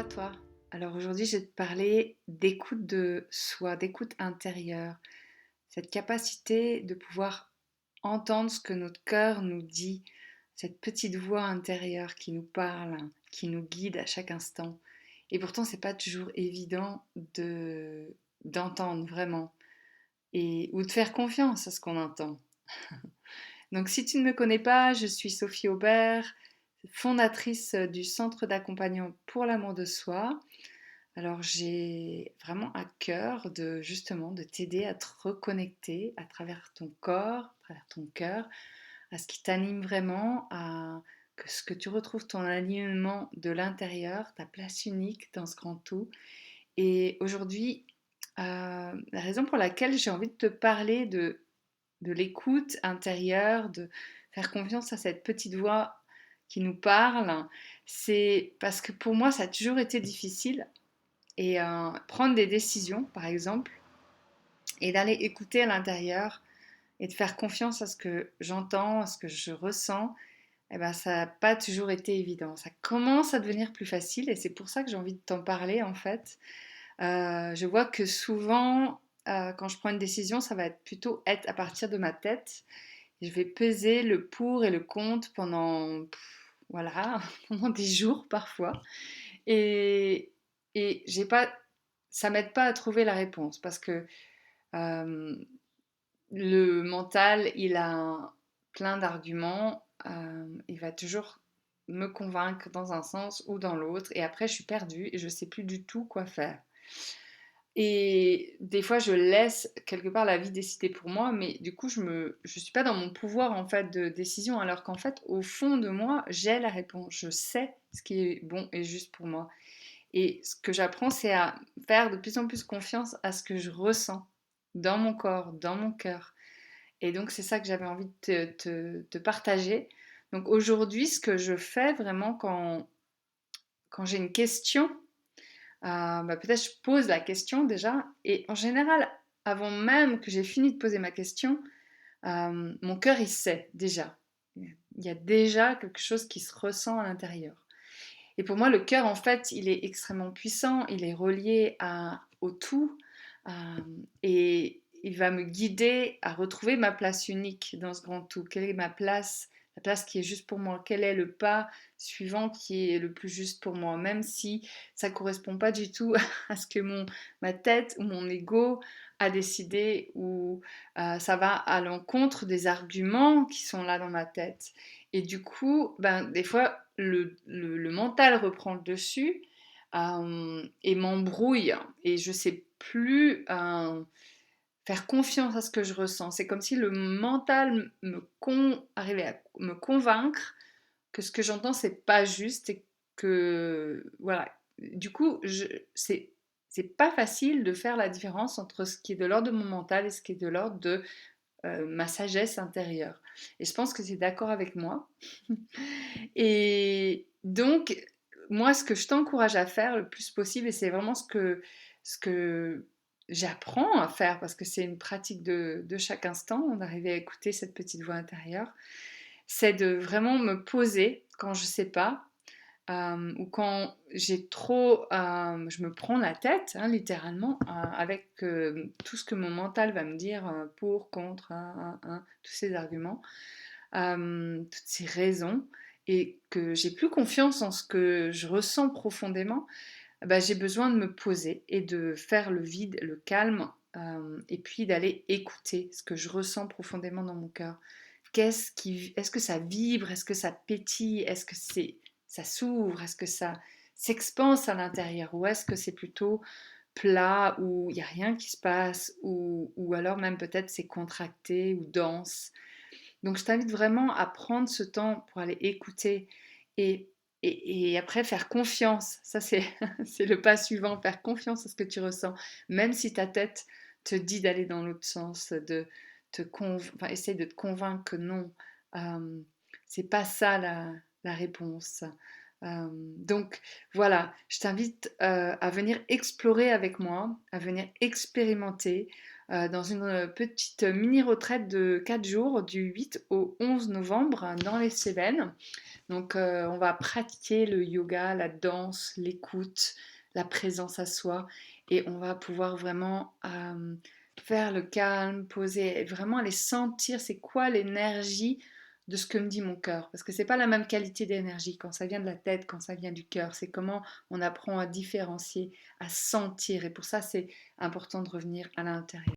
à toi. Alors aujourd'hui, je vais te parler d'écoute de soi, d'écoute intérieure. Cette capacité de pouvoir entendre ce que notre cœur nous dit, cette petite voix intérieure qui nous parle, qui nous guide à chaque instant. Et pourtant, c'est pas toujours évident d'entendre vraiment ou de faire confiance à ce qu'on entend. Donc si tu ne me connais pas, je suis Sophie Aubert, fondatrice du Centre d'accompagnement pour l'amour de soi. Alors j'ai vraiment à cœur de justement de t'aider à te reconnecter à travers ton corps, à travers ton cœur, à ce qui t'anime vraiment, à que ce que tu retrouves ton alignement de l'intérieur, ta place unique dans ce grand tout. Et aujourd'hui, la raison pour laquelle j'ai envie de te parler de l'écoute intérieure, de faire confiance à cette petite voix qui nous parle, c'est parce que pour moi ça a toujours été difficile et prendre des décisions, par exemple, et d'aller écouter à l'intérieur et de faire confiance à ce que j'entends, à ce que je ressens, eh ben, ça n'a pas toujours été évident. Ça commence à devenir plus facile et c'est pour ça que j'ai envie de t'en parler en fait. Je vois que souvent, quand je prends une décision, ça va être plutôt être à partir de ma tête. Je vais peser le pour et le contre pendant, voilà, pendant des jours parfois. Et, et j'ai pas, ça m'aide pas à trouver la réponse parce que euh, le mental, il a plein d'arguments. Il va toujours me convaincre dans un sens ou dans l'autre. Et après, je suis perdue et je sais plus du tout quoi faire. Et des fois, je laisse quelque part la vie décider pour moi, mais du coup, je suis pas dans mon pouvoir en fait de décision, alors qu'en fait, au fond de moi, j'ai la réponse. Je sais ce qui est bon et juste pour moi. Et ce que j'apprends, c'est à faire de plus en plus confiance à ce que je ressens dans mon corps, dans mon cœur. Et donc, c'est ça que j'avais envie de te partager. Donc, aujourd'hui, ce que je fais vraiment quand j'ai une question, bah, peut-être je pose la question déjà. Et en général, avant même que j'ai fini de poser ma question, mon cœur, il sait déjà. Il y a déjà quelque chose qui se ressent à l'intérieur. Et pour moi, le cœur, en fait, il est extrêmement puissant, il est relié au tout, euh, et il va me guider à retrouver ma place unique dans ce grand tout. Quelle est ma place, la place qui est juste pour moi? Quel est le pas suivant qui est le plus juste pour moi? Même si ça ne correspond pas du tout à ce que ma tête ou mon ego a décidé, ou ça va à l'encontre des arguments qui sont là dans ma tête. Et du coup, ben, des fois, le mental reprend le dessus et m'embrouille. Et je sais plus faire confiance à ce que je ressens. C'est comme si le mental arrivait à me convaincre que ce que j'entends, c'est pas juste et que, voilà. Du coup, c'est pas facile de faire la différence entre ce qui est de l'ordre de mon mental et ce qui est de l'ordre de ma sagesse intérieure. Et je pense que c'est d'accord avec moi. Et donc, moi, ce que je t'encourage à faire le plus possible, et c'est vraiment ce que j'apprends à faire, parce que c'est une pratique de chaque instant, d'arriver à écouter cette petite voix intérieure, c'est de vraiment me poser quand je sais pas, ou quand j'ai trop, je me prends la tête, hein, littéralement, avec tout ce que mon mental va me dire pour, contre, tous ces arguments, toutes ces raisons, et que j'ai plus confiance en ce que je ressens profondément. Bah, j'ai besoin de me poser et de faire le vide, le calme, et puis d'aller écouter ce que je ressens profondément dans mon cœur. Est-ce que ça vibre? Est-ce que ça pétille? Est-ce que ça s'ouvre? Est-ce que ça s'expanse à l'intérieur? Ou est-ce que c'est plutôt plat, où il n'y a rien qui se passe? Ou alors même peut-être c'est contracté ou dense? Donc je t'invite vraiment à prendre ce temps pour aller écouter et, et après faire confiance. Ça c'est c'est le pas suivant, faire confiance à ce que tu ressens. Même si ta tête te dit d'aller dans l'autre sens, enfin, essaye de te convaincre que non, euh, c'est pas ça la réponse. Donc voilà, je t'invite à venir explorer avec moi, à venir expérimenter, dans une petite mini-retraite de 4 jours du 8 au 11 novembre dans les Cévennes. Donc on va pratiquer le yoga, la danse, l'écoute, la présence à soi et on va pouvoir vraiment faire le calme, poser, vraiment aller sentir c'est quoi l'énergie de ce que me dit mon cœur. Parce que c'est pas la même qualité d'énergie quand ça vient de la tête, quand ça vient du cœur. C'est comment on apprend à différencier, à sentir. Et pour ça, c'est important de revenir à l'intérieur.